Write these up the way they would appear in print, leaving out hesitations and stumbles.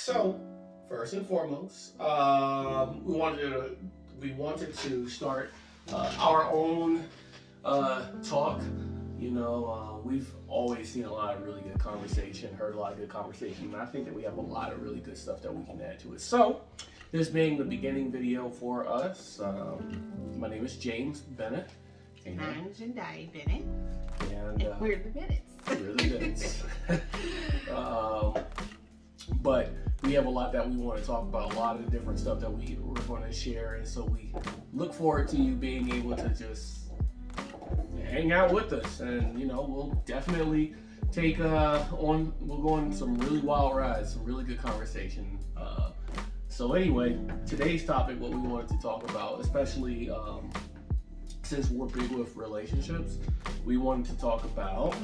So, first and foremost, we wanted to start our own talk. We've always seen a lot of really good conversation, heard a lot of good conversation, and I think that we have a lot of really good stuff that we can add to it. So, this being the beginning video for us, my name is James Bennett. And I'm Jendai Bennett. And we're the Bennetts. We're the Bennetts. But we have a lot that we want to talk about, a lot of the different stuff that we're going to share, and so we look forward to you being able to just hang out with us, and we'll definitely we'll go on some really wild rides, some really good conversation. So anyway, today's topic, what we wanted to talk about, especially since we're big with relationships, we wanted to talk about.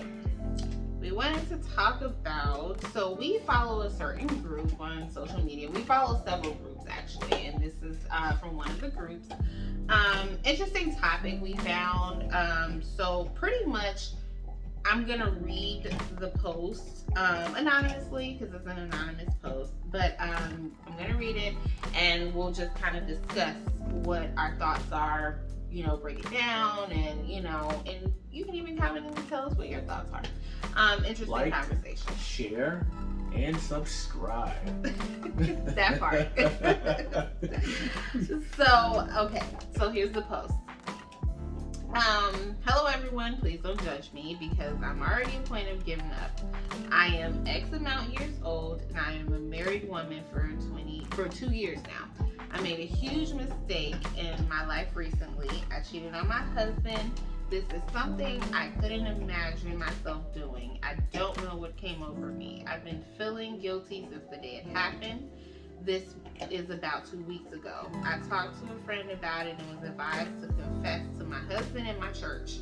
So we follow a certain group on social media. We follow several groups actually, and this is from one of the groups. Interesting topic we found. So pretty much, I'm gonna read the post anonymously because it's an anonymous post, but I'm gonna read it and we'll just kind of discuss what our thoughts are. Break it down, and and you can even comment and tell us what your thoughts are. Interesting conversation. Share and subscribe. That part. So here's the post. Hello everyone, please don't judge me because I'm already at the point of giving up. I am X amount years old and I am a married woman for 2 years now. I made a huge mistake in my life recently. I cheated on my husband. This is something I couldn't imagine myself doing. I don't know what came over me. I've been feeling guilty since the day it happened. This is about 2 weeks ago. I talked to a friend about it and was advised to confess to my husband and my church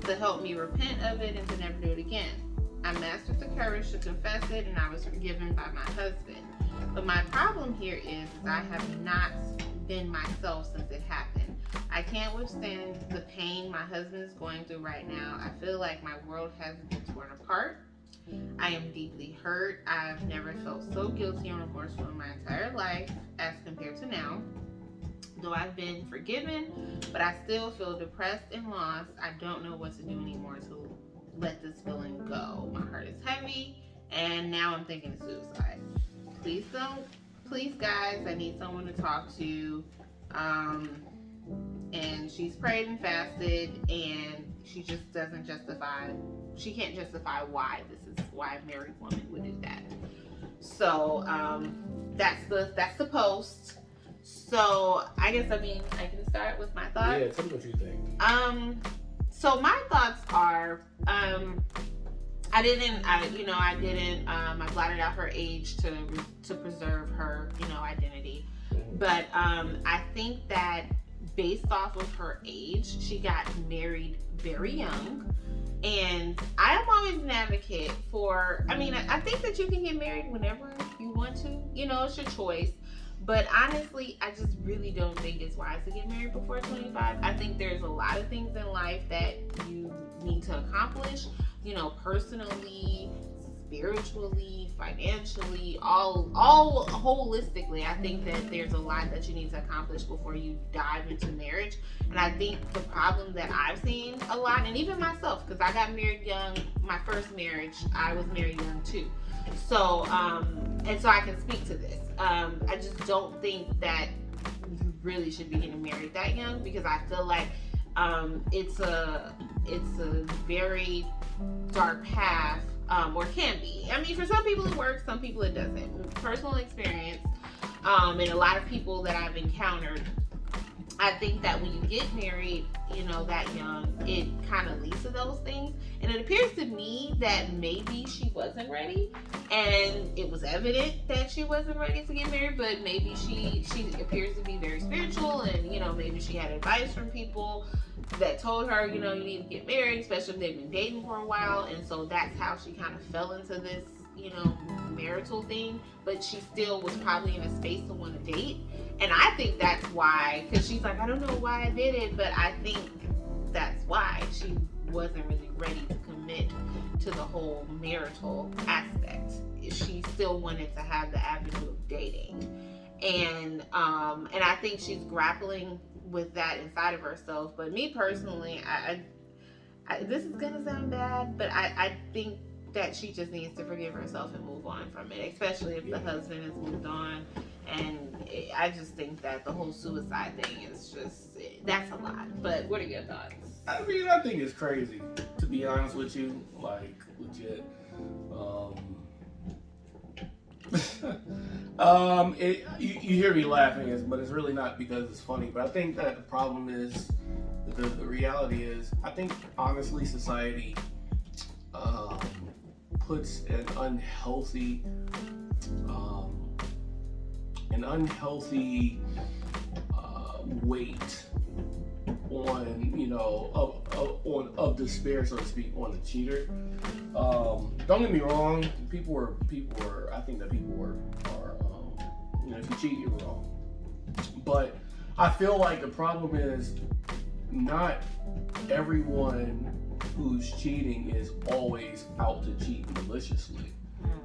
to help me repent of it and to never do it again. I mustered the courage to confess it and I was forgiven by my husband. But my problem here is I have not been myself since it happened. I can't withstand the pain my husband is going through right now. I feel like my world has been torn apart. I am deeply hurt. I've never felt so guilty or remorseful in my entire life as compared to now. Though I've been forgiven, but I still feel depressed and lost. I don't know what to do anymore to let this feeling go. My heart is heavy, and now I'm thinking of suicide. Please guys, I need someone to talk to. And she's prayed and fasted, and she just she can't justify why a married woman would do that. So that's the post. So I guess I can start with my thoughts. Yeah, tell me what you think. So my thoughts are I blotted out her age to preserve her, identity. But I think that based off of her age, she got married very young. And I am always an advocate for, I think that you can get married whenever you want to, it's your choice. But honestly, I just really don't think it's wise to get married before 25. I think there's a lot of things in life that you need to accomplish, personally, spiritually, financially, all holistically. I think that there's a lot that you need to accomplish before you dive into marriage. And I think the problem that I've seen a lot, and even myself, because I got married young, my first marriage, I was married young too. So, and so I can speak to this. I just don't think that you really should be getting married that young, because I feel like it's a very dark path, or can be. For some people it works, some people it doesn't. Personal experience, and a lot of people that I've encountered, I think that when you get married, that young, it kind of leads to those things. And it appears to me that maybe she wasn't ready, and it was evident that she wasn't ready to get married, but maybe she appears to be very spiritual, and maybe she had advice from people that told her, you need to get married, especially if they've been dating for a while. And so that's how she kind of fell into this, marital thing. But she still was probably in a space to want to date. And I think that's why, because she's like, I don't know why I did it, but I think that's why she wasn't really ready to commit to the whole marital aspect. she still wanted to have the avenue of dating. And I think she's grappling with that inside of herself. But me personally, I this is gonna sound bad, but I think that she just needs to forgive herself and move on from it, especially if the husband has moved on. And I just think that the whole suicide thing is just, that's a lot. But what are your thoughts? I mean, I think it's crazy, to be honest with you, like, legit. You hear me laughing, but it's really not because it's funny. But I think that the problem is, the reality is, I think honestly, society puts an unhealthy weight on, you know, of despair, so to speak, on the cheater. Don't get me wrong, people are I think that people are you know, if you cheat, you're wrong. But I feel like the problem is not everyone who's cheating is always out to cheat maliciously.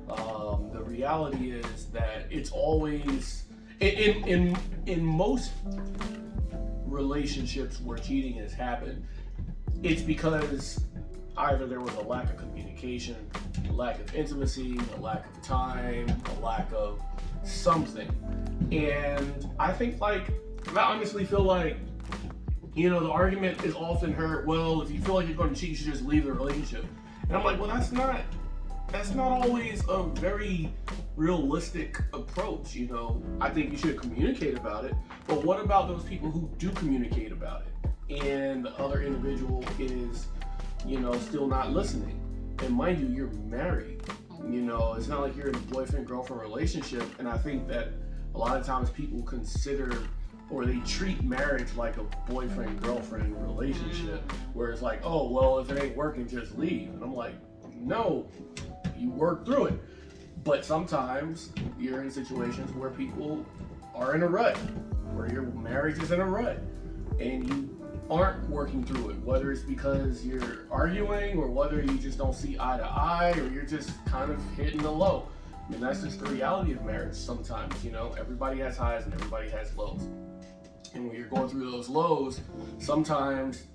The reality is that it's always in most relationships where cheating has happened, it's because either there was a lack of communication, a lack of intimacy, a lack of time, a lack of something. And I think, like, I honestly feel like, you know, the argument is often heard, well, if you feel like you're going to cheat, you should just leave the relationship. And I'm like, well, that's not always a very realistic approach. You know, I think you should communicate about it, but what about those people who do communicate about it and the other individual is, you know, still not listening? And mind you, you're married. You know, it's not like you're in a boyfriend-girlfriend relationship. And I think that a lot of times people consider, or they treat marriage like a boyfriend-girlfriend relationship, where it's like, oh, well, if it ain't working, just leave. And I'm like, no, you work through it. But sometimes you're in situations where people are in a rut, where your marriage is in a rut, and you aren't working through it, whether it's because you're arguing or whether you just don't see eye to eye, or you're just kind of hitting the low. I mean, that's just the reality of marriage sometimes. You know, everybody has highs and everybody has lows. And when you're going through those lows, sometimes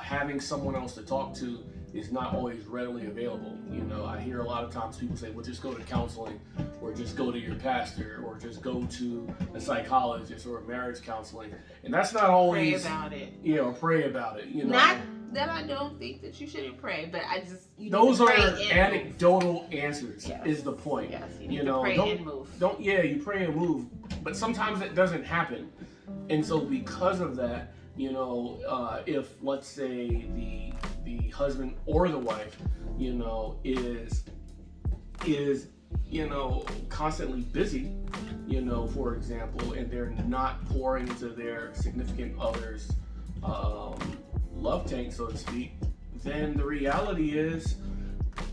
having someone else to talk to is not always readily available. You know, I hear a lot of times people say, well, just go to counseling, or just go to your pastor, or just go to a psychologist or a marriage counseling. And that's not always... Pray about it. Yeah, or pray about it, you know. Not that I don't think that you shouldn't pray, but I just... Those are anecdotal answers, yes. Is the point. Yes, you need to pray and move. You pray and move, but sometimes it doesn't happen. And so because of that, you know, if, let's say, the husband or the wife, you know, is you know, constantly busy, you know, for example, and they're not pouring into their significant other's love tank, so to speak, then the reality is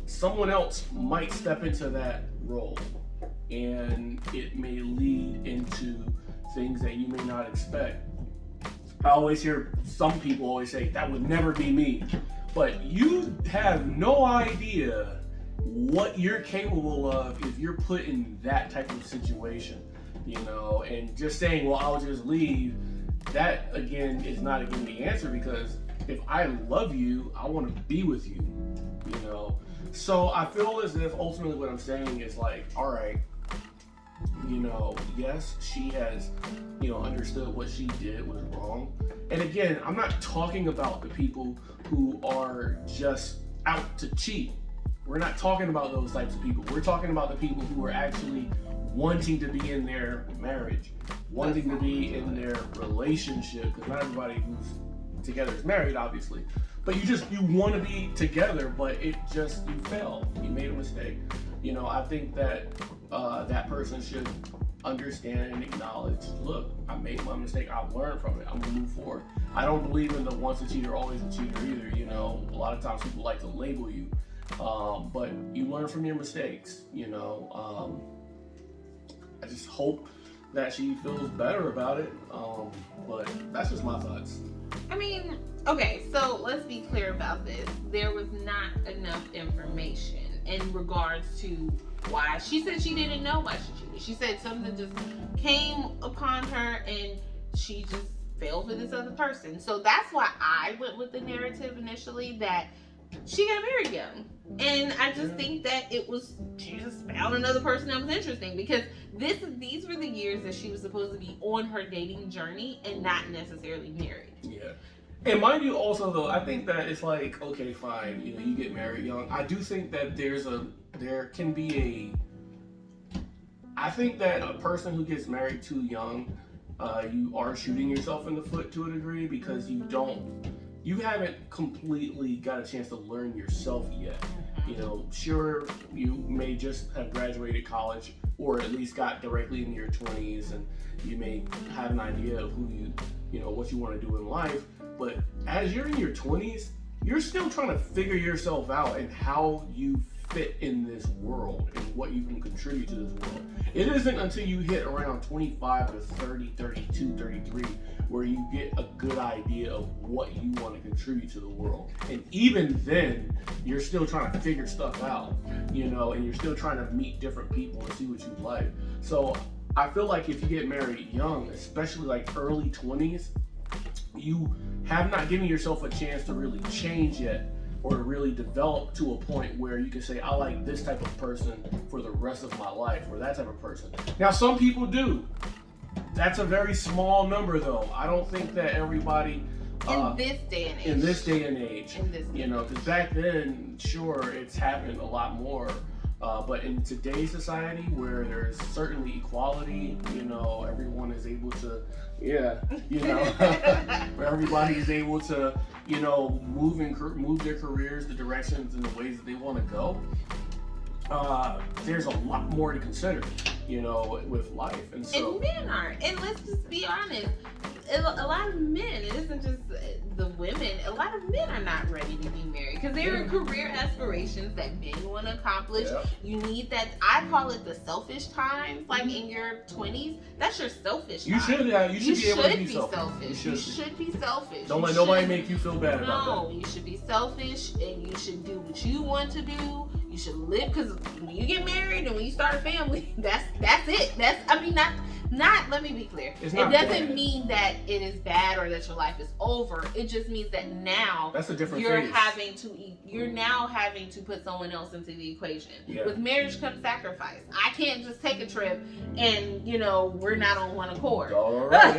someone else might step into that role, and it may lead into things that you may not expect. I always hear some people always say, that would never be me. But you have no idea what you're capable of if you're put in that type of situation, you know. And just saying, well, I'll just leave, that again is not again the answer, because if I love you, I want to be with you, you know. So I feel as if ultimately what I'm saying is like, all right, you know, yes, she has, you know, understood what she did was wrong. And again, I'm not talking about the people who are just out to cheat. We're not talking about those types of people. We're talking about the people who are actually wanting to be in their marriage, wanting to be in their relationship, because not everybody who's together is married, obviously. But you want to be together, but you failed. You made a mistake. You know, I think that that person should understand and acknowledge, look, I made my mistake, I've learned from it, I'm gonna move forward. I don't believe in the once a cheater, always a cheater either. You know, a lot of times people like to label you, but you learn from your mistakes, you know. I just hope that she feels better about it, but that's just my thoughts. I mean, okay, so let's be clear about this. There was not enough information in regards to why. She said she didn't know why she cheated. She said something just came upon her and she just fell for this other person. So that's why I went with the narrative initially that she got married young. And I just think that she just found another person that was interesting, because these were the years that she was supposed to be on her dating journey and not necessarily married. Yeah. And mind you, also though, I think that it's like, okay, fine, you get married young. I do think that I think that a person who gets married too young, you are shooting yourself in the foot to a degree, because you haven't completely got a chance to learn yourself yet. Sure, you may just have graduated college or at least got directly into your 20s, and you may have an idea of what you want to do in life. But as you're in your 20s, you're still trying to figure yourself out and how you fit in this world and what you can contribute to this world. It isn't until you hit around 25 to 30, 32, 33 where you get a good idea of what you want to contribute to the world. And even then, you're still trying to figure stuff out, and you're still trying to meet different people and see what you like. So I feel like if you get married young, especially like early 20s, you have not given yourself a chance to really change yet, or to really develop to a point where you can say, I like this type of person for the rest of my life, or that type of person. Now, some people do. That's a very small number, though. I don't think that everybody... in this day and age. Because back then, sure, it's happened a lot more. But in today's society, where there's certainly equality, everyone is able to, where everybody is able to, move their careers, the directions and the ways that they want to go. There's a lot more to consider, with life. And men aren't. And let's just be honest. A lot of men, it isn't just the women, a lot of men are not ready to be married because there are career aspirations that men want to accomplish. Yeah. You need that, I call it the selfish times, like in your 20s. That's your selfish time. You should be able to be selfish. You should be selfish. Don't let nobody make you feel bad about that. No, you should be selfish and you should do what you want to do. You should live, because when you get married and when you start a family, that's it. Let me be clear. It doesn't mean that it is bad or that your life is over. It just means that now that's a different phase. You're now having to put someone else into the equation. Yeah. With marriage comes sacrifice. I can't just take a trip and we're not on one accord. All right.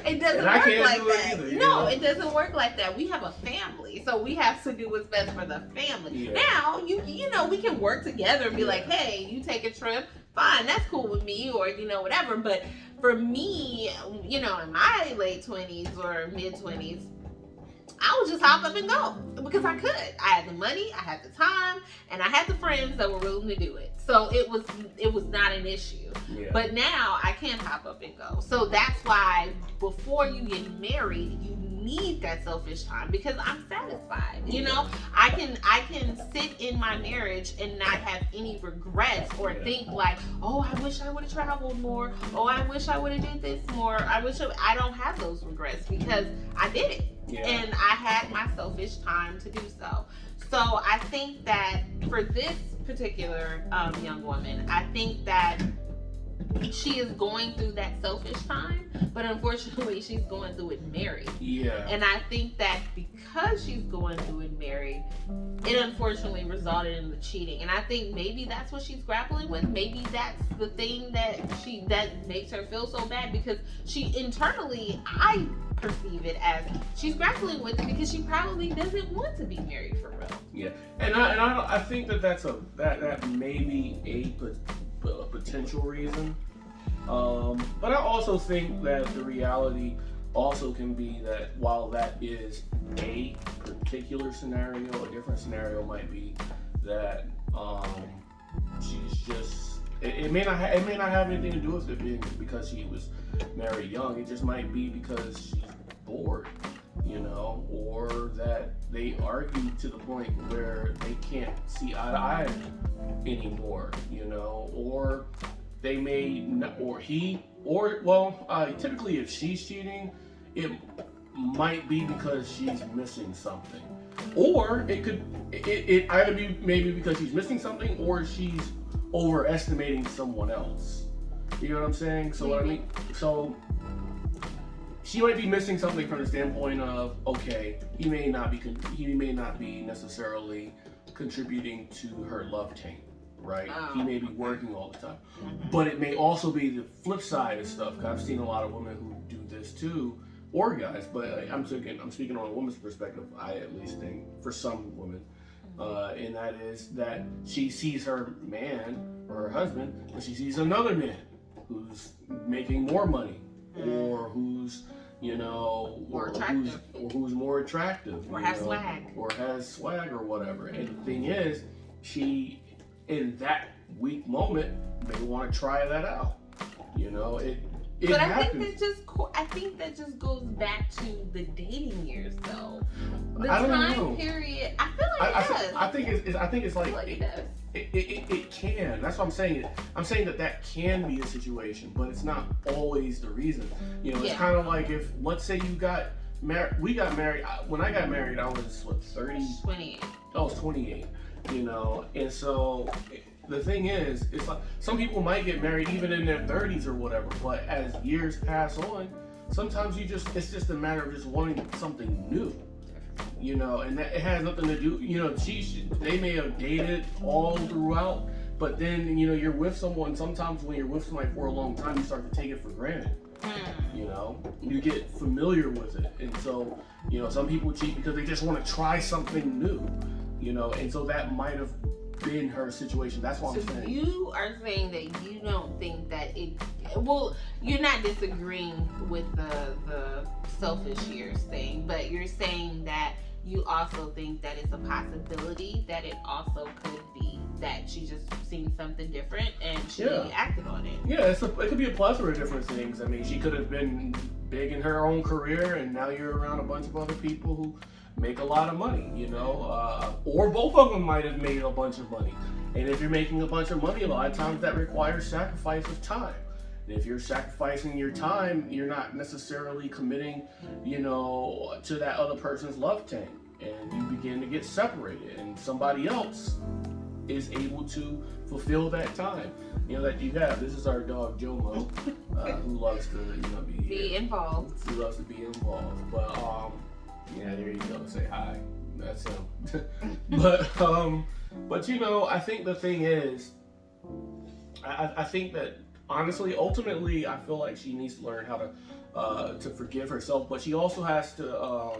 It doesn't work like that. No, it doesn't work like that. We have a family, so we have to do what's best for the family. Yeah. Now we can work together and be like, hey, you take a trip. Fine, that's cool with me, or whatever. But for me, in my late 20s or mid 20s, I would just hop up and go because I could. I had the money, I had the time, and I had the friends that were willing to do it. So it was not an issue. Yeah. But now I can't hop up and go. So that's why before you get married, you need that selfish time, because I'm satisfied. I can sit in my marriage and not have any regrets or think like, oh, I wish I would have traveled more. Oh, I wish I would have did this more. I don't have those regrets because I did it. Yeah. And I had my selfish time to do so. So I think that for this particular young woman, I think that she is going through that selfish time, but unfortunately she's going through it married. Yeah. And I think that because she's going through it married, it unfortunately resulted in the cheating. And I think maybe that's what she's grappling with. Maybe that's the thing that makes her feel so bad, because she internally, I perceive it as she's grappling with it because she probably doesn't want to be married for real. Yeah. And I think that may be a potential reason. But I also think that the reality also can be that while that is a particular scenario, a different scenario might be that she's just it may not have anything to do with it being because she was married young. It just might be because she's bored, or that they argue to the point where they can't see eye to eye anymore, or they may not, or he, or typically if she's cheating, it might be because she's missing something, or it either be maybe because she's missing something, or she's overestimating someone else. You know what I'm saying? So what I mean, so she might be missing something from the standpoint of, okay, he may not be necessarily contributing to her love tank, right? Oh. He may be working all the time, but it may also be the flip side of stuff. 'Cause I've seen a lot of women who do this too, or guys, but I'm speaking on a woman's perspective. I at least think for some women, and that is that she sees her man or her husband, and she sees another man who's making more money, or who's who's more attractive, or has swag, or whatever. And the thing is, she in that weak moment may want to try that out. It but happens. I think that just goes back to the dating years, though. The I don't time know. period. I feel like it does. I think it's like it does. It can. That's what I'm saying. I'm saying that can be a situation, but it's not always the reason. It's kind of like if, let's say you got married. We got married. When I got married, I was 30? 28. I was 28. And so the thing is, it's like some people might get married even in their 30s or whatever, but as years pass on, sometimes it's just a matter of just wanting something new. And that it has nothing to do. They may have dated all throughout, but then you're with someone. Sometimes when you're with somebody for a long time, you start to take it for granted. You get familiar with it, and so some people cheat because they just want to try something new. And so that might have been her situation. That's what I'm saying. You are saying that you don't think that you're not disagreeing with the selfish years thing, but you're saying that you also think that it's a possibility that it also could be that she just seen something different and she acted on it. Yeah, it could be a plethora of different things. I mean, she could have been big in her own career, and now you're around a bunch of other people who make a lot of money, or both of them might have made a bunch of money. And if you're making a bunch of money, a lot of times that requires sacrifice of time. And if you're sacrificing your time, you're not necessarily committing, to that other person's love tank. And you begin to get separated, and somebody else is able to fulfill that time, that you have. This is our dog Jomo, who loves to, be involved. He loves to be involved, but yeah, there you go. Say hi. That's him. but I think the thing is, I think that honestly, ultimately, I feel like she needs to learn how to forgive herself. But she also has to.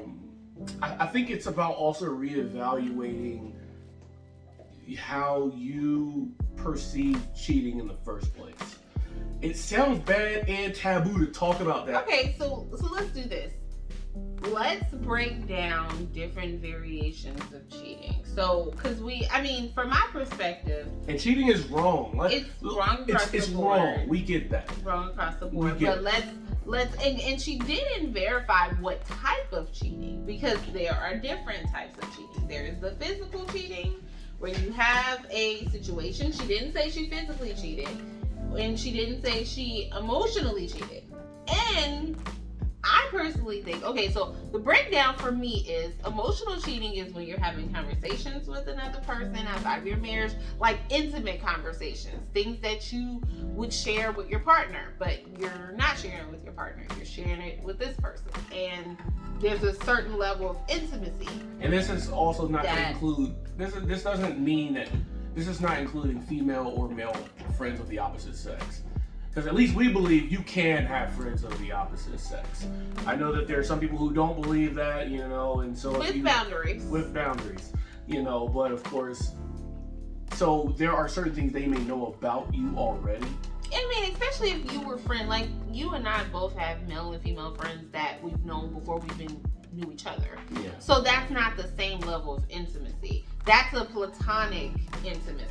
I think it's about also reevaluating how you perceive cheating in the first place. It sounds bad and taboo to talk about that. Okay, so let's do this. Let's break down different variations of cheating. So, from my perspective, and cheating is wrong. It's wrong across the board. Wrong. We get that. Wrong across the board. But let's and she didn't verify what type of cheating, because there are different types of cheating. There is the physical cheating, where you have a situation. She didn't say she physically cheated, and she didn't say she emotionally cheated. And I personally think, so the breakdown for me is emotional cheating is when you're having conversations with another person outside of your marriage, like intimate conversations, things that you would share with your partner, but you're not sharing it with your partner, you're sharing it with this person. And there's a certain level of intimacy. And this is also not to include, this doesn't mean that, this is not including female or male friends of the opposite sex. Because at least we believe you can have friends of the opposite sex. I know that there are some people who don't believe that, and so with boundaries, but of course, so there are certain things they may know about you already. Especially if you were friends, like you and I both have male and female friends that we've known before we even knew each other. Yeah. So that's not the same level of intimacy. That's a platonic intimacy.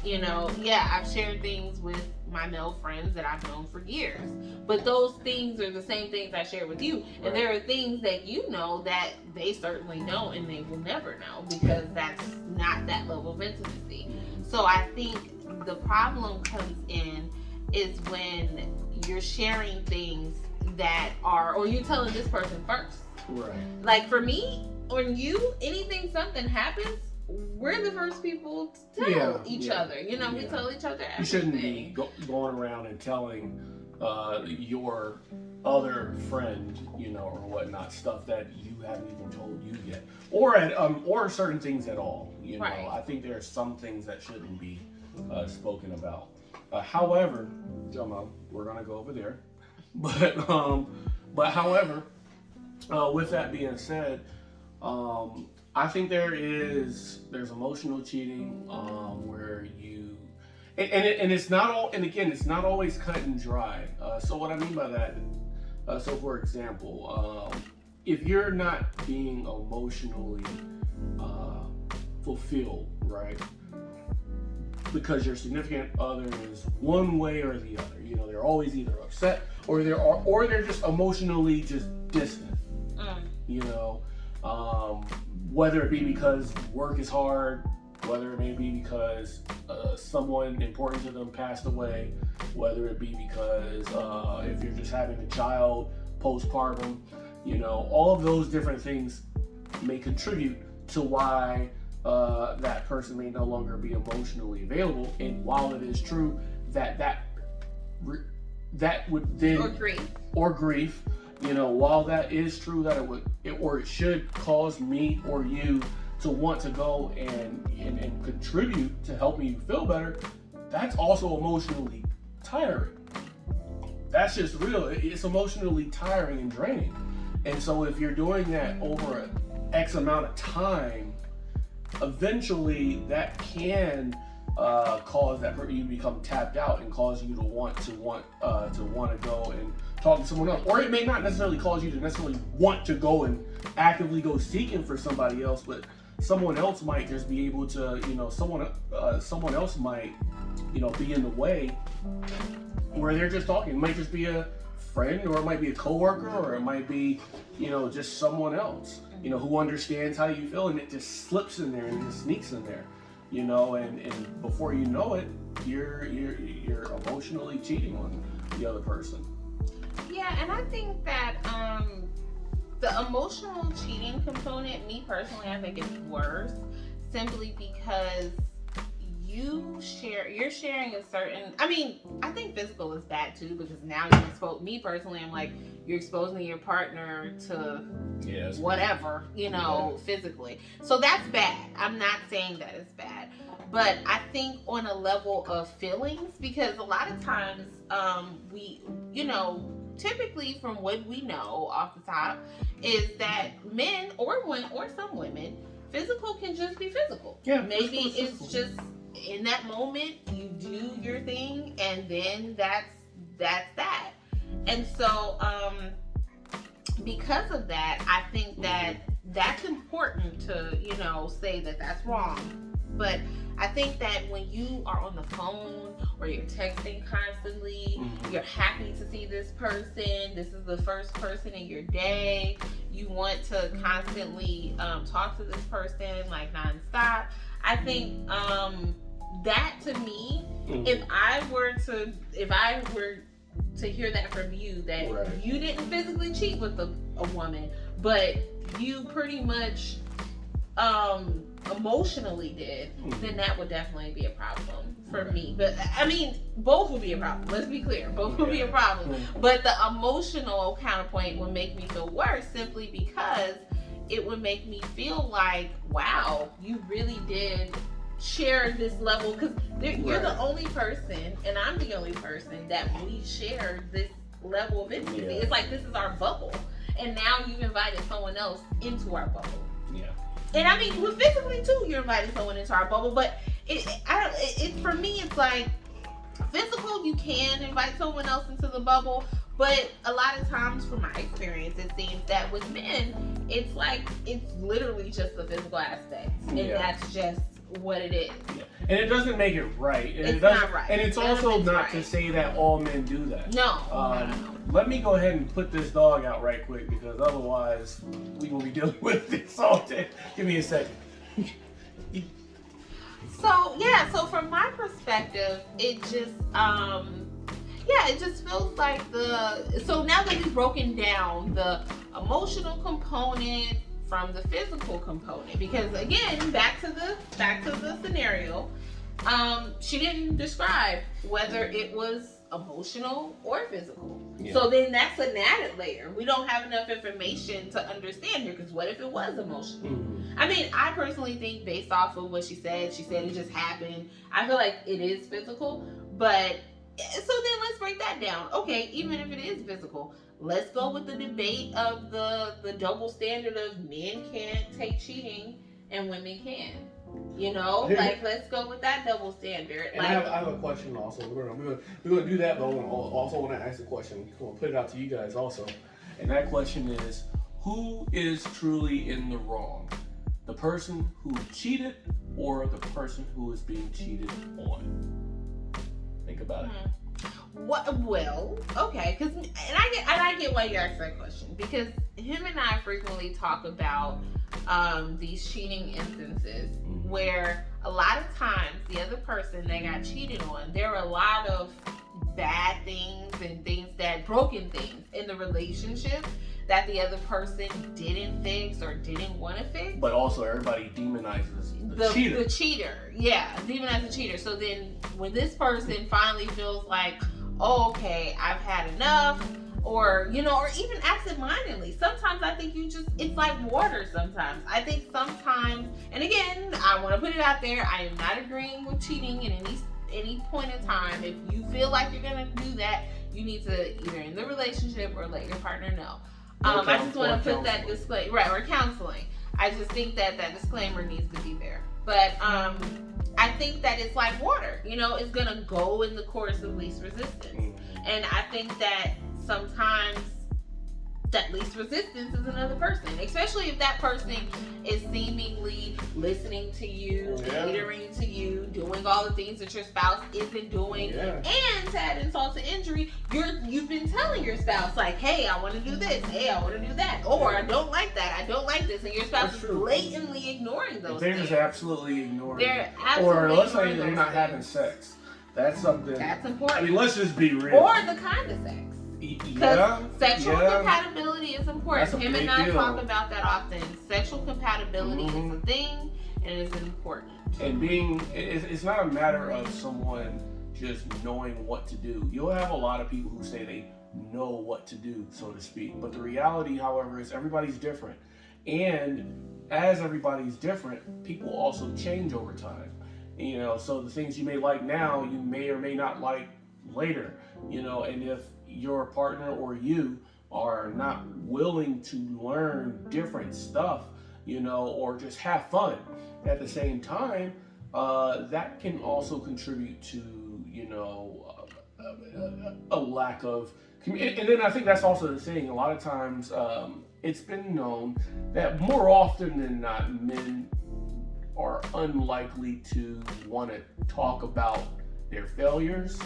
I've shared things with my male friends that I've known for years, but those things are the same things I share with you. And there are things that you know that they certainly don't, and they will never know, because that's not that level of intimacy. So I think the problem comes in is when you're sharing things that are, or you're telling this person first. Right. Like for me, when something happens, we're the first people to tell each other. You know, we Yeah. tell each other everything. You shouldn't be going around and telling your other friend, you know, or whatnot, stuff that you haven't even told you yet, or certain things at all. You know, Right. I think there are some things that shouldn't be spoken about. However, Jamal, we're gonna go over there, but however, with that being said, I think there's emotional cheating where you and it's not all, and again, it's not always cut and dry. So what I mean by that, so for example, if you're not being emotionally fulfilled, right? Because your significant other is one way or the other. You know, they're always either upset or they're just emotionally just distant. You know, whether it be because work is hard, whether it may be because someone important to them passed away, whether it be because if you're just having a child postpartum, you know, all of those different things may contribute to why that person may no longer be emotionally available. And while it is true that would then or grief, you know, while that is true that it should cause me or you to want to go and contribute to helping you feel better, that's also emotionally tiring. That's just real. It's emotionally tiring and draining. And so if you're doing that over an X amount of time, eventually that can cause that you to become tapped out and cause you to want to go and talk to someone else. Or it may not necessarily cause you to necessarily want to go and actively go seeking for somebody else, but someone else might just be able to, you know, someone else might, you know, be in the way where they're just talking. It might just be a friend, or it might be a coworker, or it might be, you know, just someone else, you know, who understands how you feel, and it just slips in there and it just sneaks in there, you know, and before you know it, you're emotionally cheating on the other person. Yeah, and I think that the emotional cheating component, me personally, I think it's worse simply because you're sharing a certain, I mean, I think physical is bad too, because now you expose, me personally, I'm like, you're exposing your partner to whatever, you know, physically. So that's bad. I'm not saying that it's bad. But I think on a level of feelings, because a lot of times we, you know, typically from what we know off the top is that men or some women, physical can just be physical. Yeah, maybe it's just in that moment you do your thing, and then that's that. And so because of that, I think that that's important to, you know, say that that's wrong. But I think that when you are on the phone or you're texting constantly, you're happy to see this person, this is the first person in your day, you want to constantly talk to this person like nonstop. I think that to me, if I were to hear that from you, that you didn't physically cheat with a woman, but you pretty much emotionally did, then that would definitely be a problem for me. But I mean, both would be a problem. Let's be clear, both would be a problem. But the emotional counterpoint would make me feel worse, simply because it would make me feel like, wow, you really did share this level, because you're the only person, and I'm the only person that we share this level of intimacy. It's like, this is our bubble, and now you've invited someone else into our bubble. And I mean, well, physically too, you're inviting someone into our bubble. But for me, it's like, physical, you can invite someone else into the bubble. But a lot of times, from my experience, it seems that with men, it's like, it's literally just the physical aspect. And that's just what it is. And it doesn't make it right. And it's not right. And it's also not to say that all men do that. No. Let me go ahead and put this dog out right quick, because otherwise we will be dealing with this all day. Give me a second. So from my perspective, it just it just feels like so now that we've broken down the emotional component, from the physical component. Because again, back to the scenario, she didn't describe whether it was emotional or physical. Yeah. So then that's an added layer. We don't have enough information to understand here, because what if it was emotional? Mm-hmm. I mean, I personally think, based off of what she said it just happened. I feel like it is physical, but so then let's break that down. Okay, even if it is physical, let's go with the debate of the double standard of men can't take cheating and women can. You know, like, let's go with that double standard. And I have a question also. We're gonna do that, but I also want to ask a question. I'm gonna put it out to you guys also. And that question is, who is truly in the wrong? The person who cheated or the person who is being cheated on? Think about it. What? Well, okay, because I get why you asked that question, because him and I frequently talk about these cheating instances where a lot of times the other person that got cheated on, there are a lot of bad things and broken things in the relationship that the other person didn't fix or didn't want to fix. But also everybody demonizes the cheater. The cheater, yeah, demonizes the cheater. So then when this person finally feels like, oh, okay, I've had enough, or, you know, or even absentmindedly. Sometimes I think it's like water sometimes. I think sometimes, and again, I want to put it out there, I am not agreeing with cheating in any point in time. If you feel like you're going to do that, you need to either end the relationship or let your partner know. I just want to put that disclaimer, right, or counseling. I just think that disclaimer needs to be there. But I think that it's like water, you know, it's going to go in the course of least resistance. And I think that sometimes that least resistance is another person, especially if that person is seemingly listening to you, catering to you, doing all the things that your spouse isn't doing. And to add insult to injury, you've been telling your spouse, like, hey, I want to do this, hey, I want to do that, or I don't like that, I don't like this, and your spouse is blatantly ignoring those things. They're just absolutely ignoring They're absolutely or let's say they're not having sex. That's something that's important. I mean, let's just be real. Or the kind of sex. Because sexual compatibility is important. Him and I talk about that often. Sexual compatibility is a thing, and it's important. And it's not a matter of someone just knowing what to do. You'll have a lot of people who say they know what to do, so to speak. But the reality, however, is everybody's different. And as everybody's different, people also change over time. You know, so the things you may like now, you may or may not like later. You know, and if your partner or you are not willing to learn different stuff, you know, or just have fun at the same time, that can also contribute to, you know, a lack of community. And then I think that's also the thing. A lot of times, it's been known that more often than not, men are unlikely to want to talk about their failures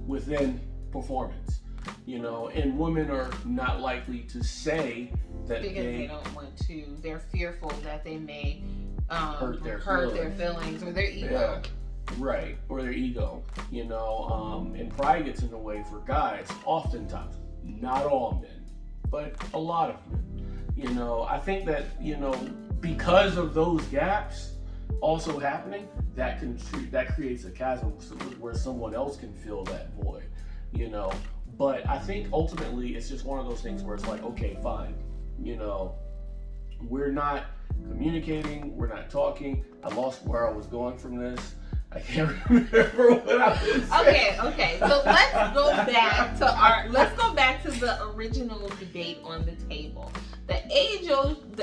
within performance, you know, and women are not likely to say that because they don't want to. They're fearful that they may hurt their feelings or their ego. Yeah, right, or their ego, you know, and pride gets in the way for guys oftentimes. Not all men, but a lot of men. You know, I think that, you know, because of those gaps also happening, that creates a chasm where someone else can fill that void. You know, but I think ultimately it's just one of those things where it's like, okay, fine, you know, we're not communicating, we're not talking. I lost where I was going from this. I can't remember what I was saying. Okay. So let's go back to the original debate on the table. The age-old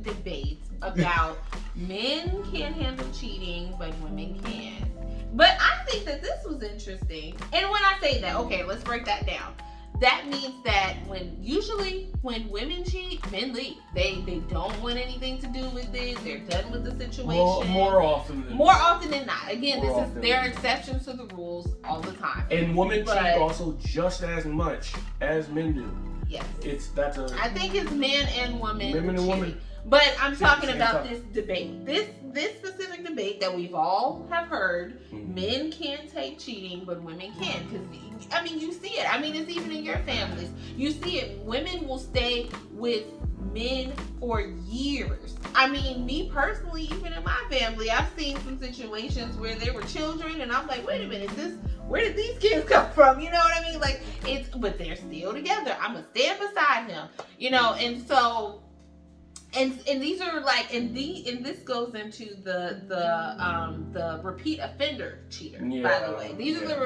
debate about men can't handle cheating, but women can. But I think that this was interesting. And when I say that, okay, let's break that down. That means that when women cheat, men leave. They don't want anything to do with it. They're done with the situation. More often than not. Again, there are exceptions to the rules all the time. And women cheat also just as much as men do. Yes. I think it's men and women. Women and women. But I'm talking about this debate. This specific debate that we've all have heard, men can't take cheating, but women can. Because, I mean, you see it. I mean, it's even in your families. You see it. Women will stay with men for years. I mean, me personally, even in my family, I've seen some situations where there were children, and I'm like, wait a minute, where did these kids come from? You know what I mean? Like, but they're still together. I'm gonna stand beside him, and so. And these are like, and this goes into the repeat offender cheater. By the way, these are the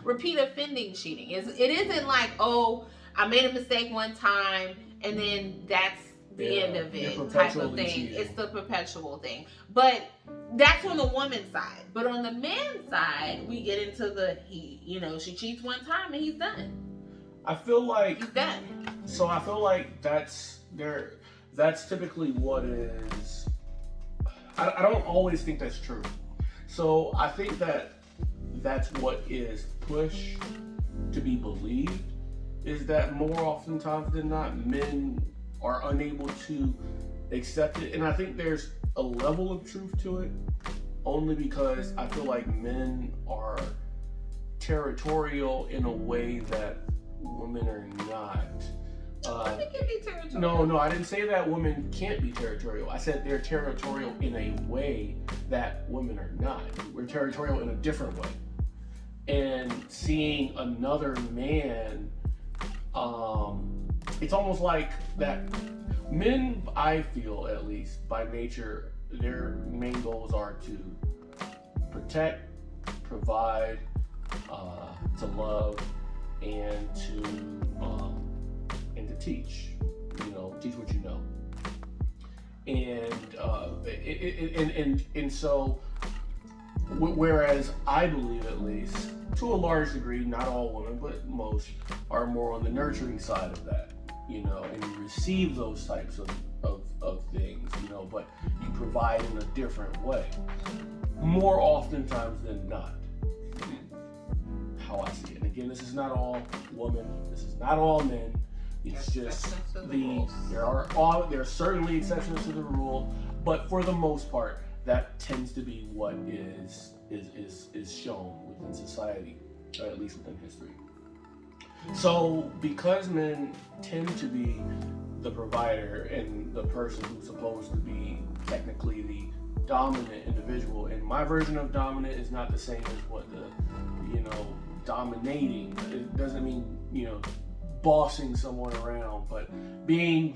repeat offending cheating. It isn't like, oh, I made a mistake one time and then that's the end of it type of thing. Cheating. It's the perpetual thing. But that's on the woman's side. But on the man's side, we get into she cheats one time and he's done. I feel like he's done. So I feel like that's typically what is. I don't always think that's true. So I think that's what is pushed to be believed, is that more oftentimes than not, men are unable to accept it. And I think there's a level of truth to it, only because I feel like men are territorial in a way that women are not. Women can be territorial. No, I didn't say that women can't be territorial. I said they're territorial in a way that women are not. We're territorial in a different way. And seeing another man, it's almost like that. Men, I feel at least, by nature, their main goals are to protect, provide, to love, and to teach. Teach what you know. And so, whereas I believe, at least to a large degree, not all women, but most, are more on the nurturing side of that, and you receive those types of things, but you provide in a different way, more oftentimes than not. How I see it. And again, this is not all women, this is not all men. It's just there are certainly exceptions to the rule, but for the most part, that tends to be what is shown within society, or at least within history. So, because men tend to be the provider and the person who's supposed to be technically the dominant individual, and my version of dominant is not the same as what the dominating. It doesn't mean bossing someone around, but being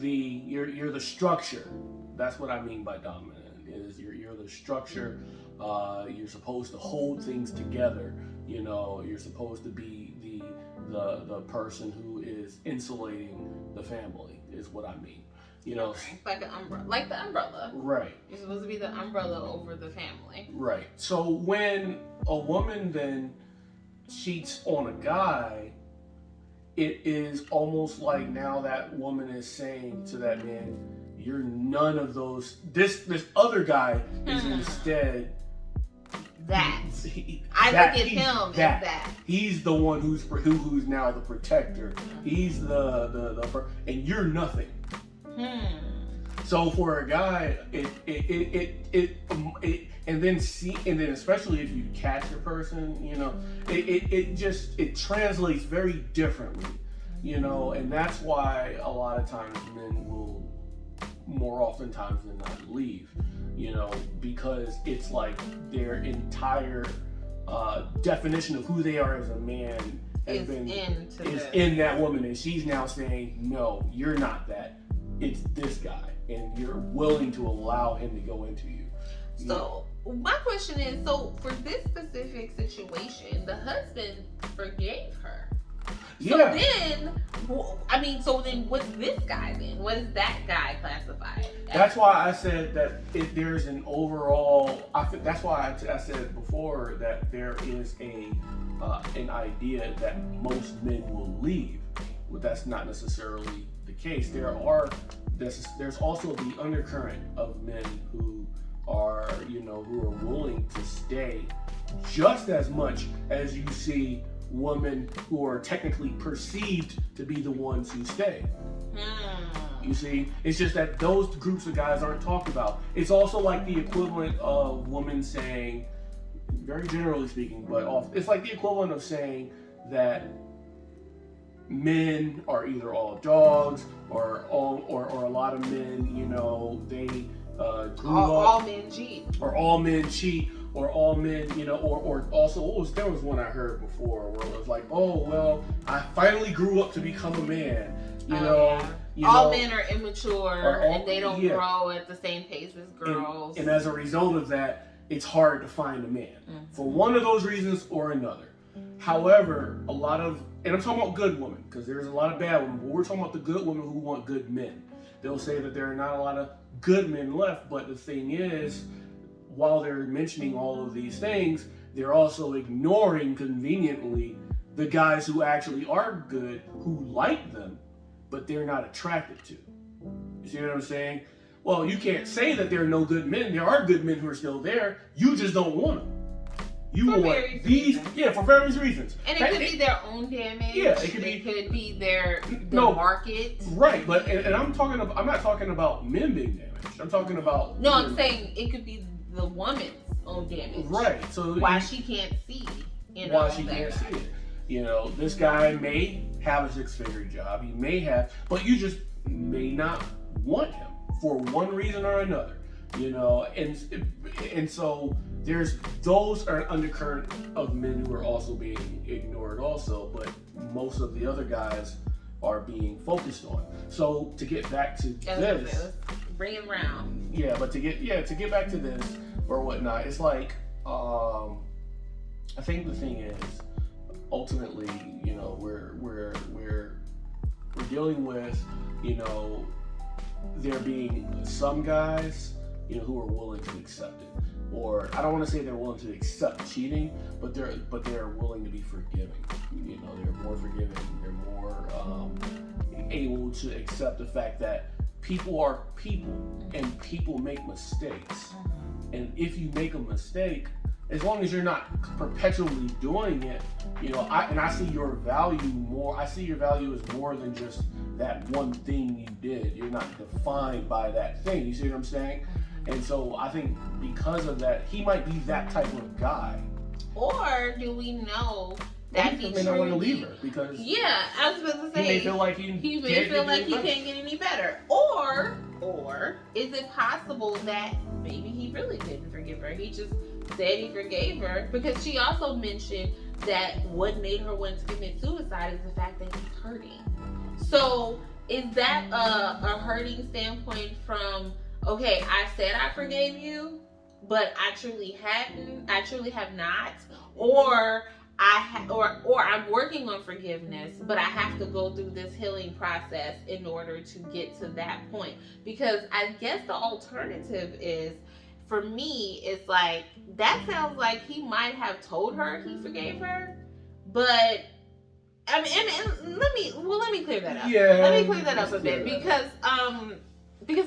you're the structure. That's what I mean by dominant. Is you're the structure. You're supposed to hold things together. You're supposed to be the person who is insulating the family, is what I mean. Like an umbrella, like the umbrella. Right. You're supposed to be the umbrella over the family. Right. So when a woman then cheats on a guy, it is almost like now that woman is saying to that man, you're none of those. This other guy is instead that. I look at him as that. He's the one who's now the protector. He's the and you're nothing. So for a guy, and then especially if you catch a person, it translates very differently, and that's why a lot of times men will more oftentimes than not leave, because it's like their entire definition of who they are as a man is in that woman, and she's now saying, no, you're not that. It's this guy, and you're willing to allow him to go into you. So my question is, so for this specific situation, the husband forgave her. So then what's this guy then? What is that guy classified as? That's why I said that there's an overall, that's why I said before that there is an idea that most men will leave. Well, that's not necessarily the case. There's also the undercurrent of men who are willing to stay just as much as you see women who are technically perceived to be the ones who stay. You see, it's just that those groups of guys aren't talked about. It's also like the equivalent of women saying, very generally speaking, but it's like the equivalent of saying that men are either all dogs or a lot of men, they grew up. All men cheat. Or all men cheat. Or all men, or also, there was one I heard before where it was like, oh, well, I finally grew up to become a man, all men are immature and they don't yeah. grow at the same pace as girls. And as a result of that, it's hard to find a man for one of those reasons or another. However, and I'm talking about good women, because there's a lot of bad women, but we're talking about the good women who want good men. They'll say that there are not a lot of good men left, but the thing is, while they're mentioning all of these things, they're also ignoring conveniently the guys who actually are good, who like them, but they're not attracted to. You see what I'm saying? Well, you can't say that there are no good men. There are good men who are still there. You just don't want them. You want these, for various reasons. And it could be their own damage. Yeah, it could be their market. Right, but and I'm not talking about men being damaged. I'm talking about. No, I'm saying it could be the woman's own damage. Right. So why she can't see. Why she can't see it. This guy may have a 6-figure job. He may have, but you just may not want him for one reason or another. And so there's those are an undercurrent of men who are also being ignored also, but most of the other guys are being focused on. So to get back to this, bring it around. Yeah, but to get back to this or whatnot, it's like I think the thing is ultimately, we're dealing with, there being some guys, who are willing to accept it. Or I don't want to say they're willing to accept cheating, but they're willing to be forgiving. They're more forgiving. They're more able to accept the fact that people are people and people make mistakes. And if you make a mistake, as long as you're not perpetually doing it, I see your value more. I see your value as more than just that one thing you did. You're not defined by that thing. You see what I'm saying? And so I think because of that, he might be that type of guy. Or do we know that he may not want to leave her because I was about to say he may feel like he can't get any better. Or is it possible that maybe he really didn't forgive her? He just said he forgave her because she also mentioned that what made her want to commit suicide is the fact that he's hurting. So is that a hurting standpoint from, okay, I said I forgave you, but I truly have not, or I'm working on forgiveness, but I have to go through this healing process in order to get to that point. Because I guess the alternative is, for me, it's like, that sounds like he might have told her he forgave her, but I mean, and let me clear that up. Yeah. Let me clear that up a bit because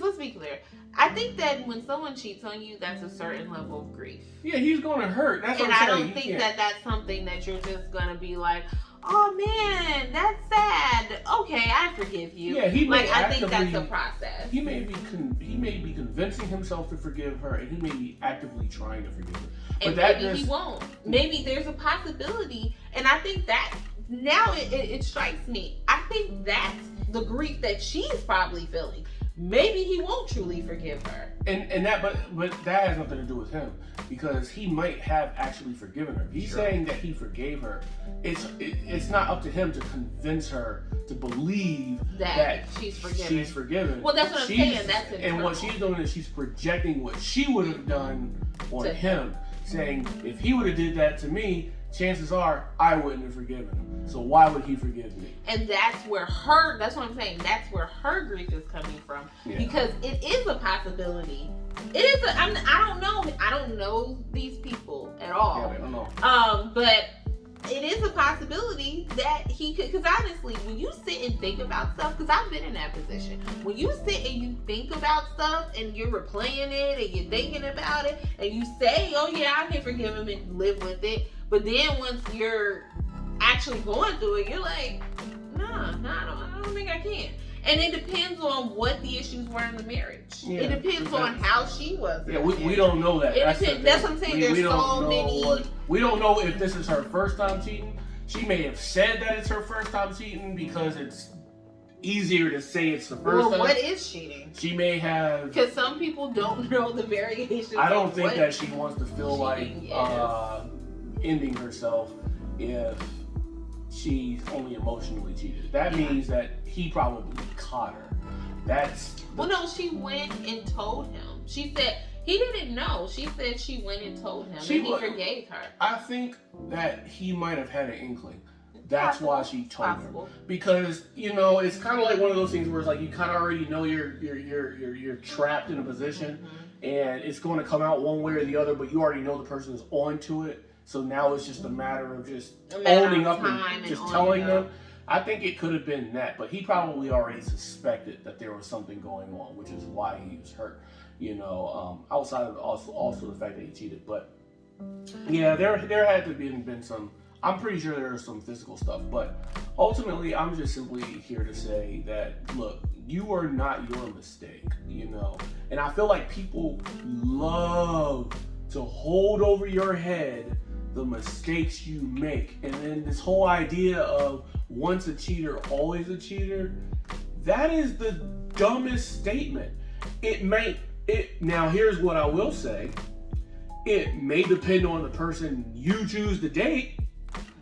let's be clear. I think that when someone cheats on you, that's a certain level of grief. Yeah, he's gonna hurt. That's what I'm saying. saying. And I don't think that that's something that you're just gonna be like, oh man, that's sad. Okay, I forgive you. Yeah, I think that's a process. He may be convincing himself to forgive her, and he may be actively trying to forgive her. And maybe he won't. Maybe there's a possibility, and I think that now it strikes me. I think that's the grief that she's probably feeling. Maybe he won't truly forgive her. And that, but that has nothing to do with him, because he might have actually forgiven her. He's saying that he forgave her. It's not up to him to convince her to believe that she's forgiven. Well, that's what I'm saying. That's and what she's doing is she's projecting what she would have done on him, saying, if he would have did that to me, chances are I wouldn't have forgiven him. So why would he forgive me? And that's what I'm saying. That's where her grief is coming from. Yeah. Because it is a possibility. I don't know. I don't know these people at all. Yeah, I don't know. But it is a possibility that he could, because honestly, when you sit and think about stuff, because I've been in that position, when you sit and you think about stuff and you're replaying it and you're thinking about it and you say, oh yeah, I can forgive him and live with it, but then once you're actually going through it, you're like, nah, I don't think I can. And it depends on what the issues were in the marriage. Yeah, it depends on how she was. Yeah, we don't know that. That's what I'm saying. There's so many. We don't know if this is her first time cheating. She may have said that it's her first time cheating because it's easier to say it's the first time. What is cheating? She may have... Because some people don't know the variations. I don't think that she wants to feel like is. Ending herself if she's only emotionally cheated. That means that he probably caught her. Well, no, she went and told him. She said he didn't know. She said she went and told him, and he forgave her. I think that he might have had an inkling. That's why she told him. Because, you know, it's kind of like one of those things where it's like you kind of already know you're trapped in a position, and it's going to come out one way or the other, but you already know the person is onto it. So now it's just a matter of just owning up and just telling them. I think it could have been that, but he probably already suspected that there was something going on, which is why he was hurt. You know, outside of also the fact that he cheated. But yeah, there had to have been some. I'm pretty sure there was some physical stuff, but ultimately, I'm just simply here to say that look, you are not your mistake. You know, and I feel like people love to hold over your head the mistakes you make, and then this whole idea of once a cheater, always a cheater. That is the dumbest statement. Now here's what I will say. It may depend on the person you choose to date,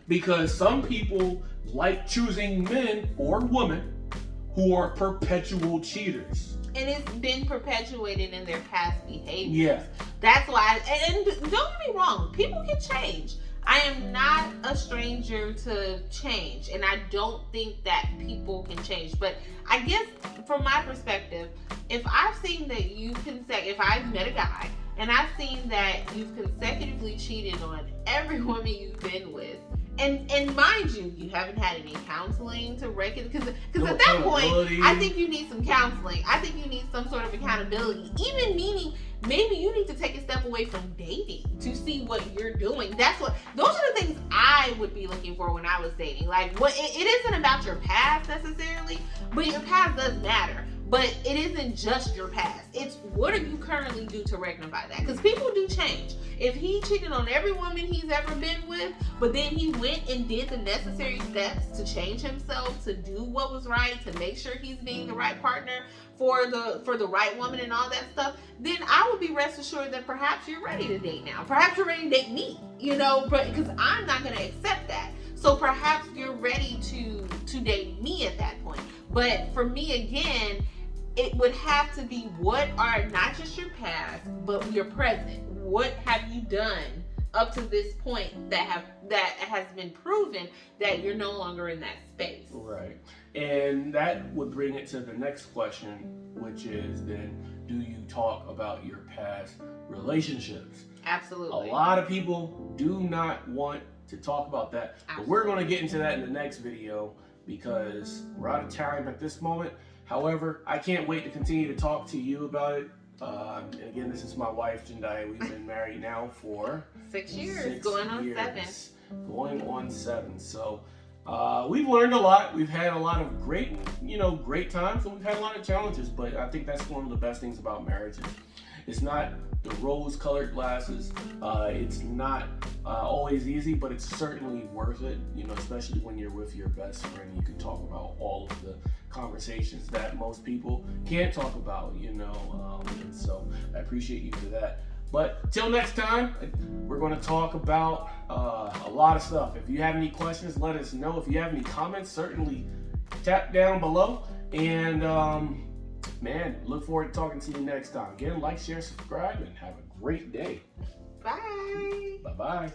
because some people like choosing men or women who are perpetual cheaters. And it's been perpetuated in their past behavior. Yeah. That's why, and don't get me wrong, people can change. I am not a stranger to change, and I don't think that people can change. But I guess from my perspective, if I've seen that if I've met a guy and I've seen that you've consecutively cheated on every woman you've been with, and mind you, you haven't had any counseling to reckon, because at that point, I think you need some counseling. I think you need some sort of accountability, even meaning maybe you need to take a step away from dating to see what you're doing. Those are the things I would be looking for when I was dating. Like, it isn't about your past necessarily, but your past does matter. But it isn't just your past. It's what do you currently do to rectify that? Because people do change. If he cheated on every woman he's ever been with, but then he went and did the necessary steps to change himself, to do what was right, to make sure he's being the right partner for the right woman and all that stuff, then I would be rest assured that perhaps you're ready to date now. Perhaps you're ready to date me, you know, but because I'm not going to accept that. So perhaps you're ready to date me at that point. But for me, again, it would have to be what are not just your past, but your present. What have you done up to this point that has been proven that you're no longer in that space? Right. And that would bring it to the next question, which is then, do you talk about your past relationships? Absolutely. A lot of people do not want to talk about that. Absolutely. But we're going to get into that in the next video because we're out of time at this moment. However, I can't wait to continue to talk to you about it. And again, this is my wife, Jendaya. We've been married now for 6 years, going on 7. Going on 7. So we've learned a lot. We've had a lot of great times, and we've had a lot of challenges. But I think that's one of the best things about marriage. It's not the rose-colored glasses. It's not always easy, but it's certainly worth it. You know, especially when you're with your best friend, you can talk about all of the conversations that most people can't talk about. You know, and so I appreciate you for that. But till next time, we're going to talk about a lot of stuff. If you have any questions, let us know. If you have any comments, certainly tap down below. And man, look forward to talking to you next time. Again, like, share, subscribe, and have a great day. Bye. Bye-bye.